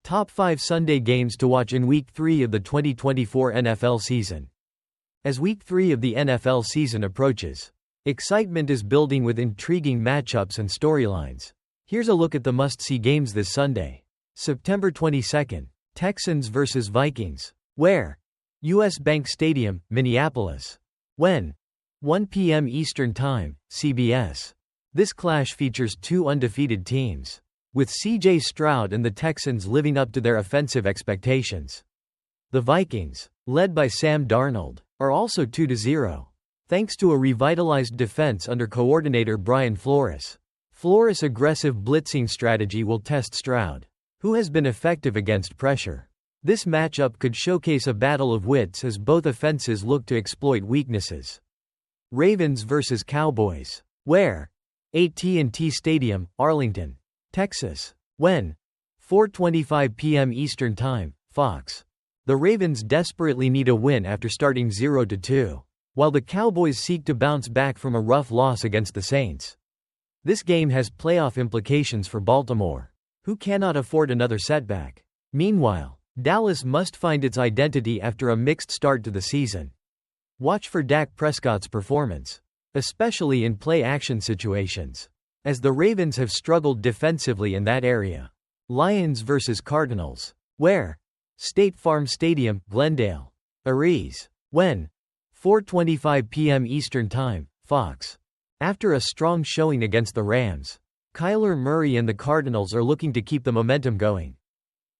Top 5 Sunday games to watch in Week 3 of the 2024 NFL season. As Week 3 of the NFL season approaches, excitement is building with intriguing matchups and storylines. Here's a look at the must-see games this Sunday. September 22nd, Texans vs. Vikings. Where? US Bank Stadium, Minneapolis. When? 1 p.m. Eastern Time, CBS. This clash features two undefeated teams, with C.J. Stroud and the Texans living up to their offensive expectations. The Vikings, led by Sam Darnold, are also 2-0, thanks to a revitalized defense under coordinator Brian Flores. Flores' aggressive blitzing strategy will test Stroud, who has been effective against pressure. This matchup could showcase a battle of wits as both offenses look to exploit weaknesses. Ravens vs. Cowboys. Where? AT&T Stadium, Arlington, Texas. When? 4:25 p.m. Eastern Time, Fox. The Ravens desperately need a win after starting 0-2, while the Cowboys seek to bounce back from a rough loss against the Saints. This game has playoff implications for Baltimore, who cannot afford another setback. Meanwhile, Dallas must find its identity after a mixed start to the season. Watch for Dak Prescott's performance, especially in play-action situations, as the Ravens have struggled defensively in that area. Lions vs. Cardinals. Where? State Farm Stadium, Glendale, Aries. When? 4:25 p.m. Eastern Time, Fox. After a strong showing against the Rams, Kyler Murray and the Cardinals are looking to keep the momentum going.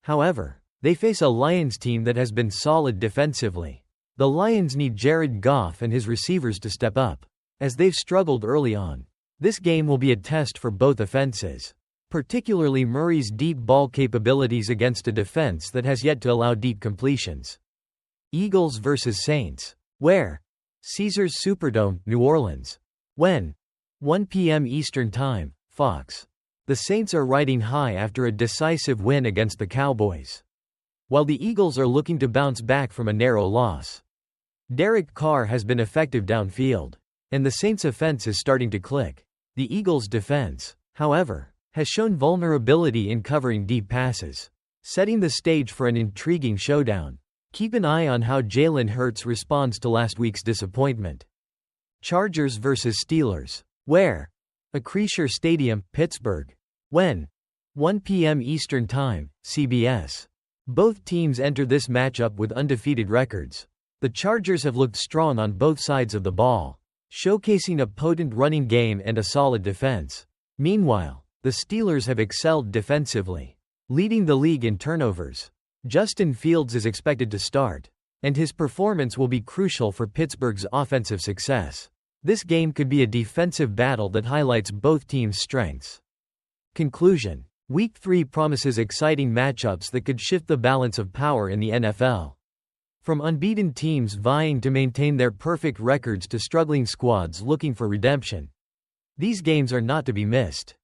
However, they face a Lions team that has been solid defensively. The Lions need Jared Goff and his receivers to step up, as they've struggled early on. This game will be a test for both offenses, particularly Murray's deep ball capabilities against a defense that has yet to allow deep completions. Eagles vs. Saints. Where? Caesars Superdome, New Orleans. When? 1 p.m. Eastern Time, Fox. The Saints are riding high after a decisive win against the Cowboys, while the Eagles are looking to bounce back from a narrow loss. Derek Carr has been effective downfield, and the Saints' offense is starting to click. The Eagles' defense, however, has shown vulnerability in covering deep passes, setting the stage for an intriguing showdown. Keep an eye on how Jalen Hurts responds to last week's disappointment. Chargers vs. Steelers. Where? Acrisure Stadium, Pittsburgh. When? 1 p.m. Eastern Time, CBS. Both teams enter this matchup with undefeated records. The Chargers have looked strong on both sides of the ball, showcasing a potent running game and a solid defense. Meanwhile, the Steelers have excelled defensively, leading the league in turnovers. Justin Fields is expected to start, and his performance will be crucial for Pittsburgh's offensive success. This game could be a defensive battle that highlights both teams' strengths. Conclusion. Week 3 promises exciting matchups that could shift the balance of power in the NFL. From unbeaten teams vying to maintain their perfect records to struggling squads looking for redemption, these games are not to be missed.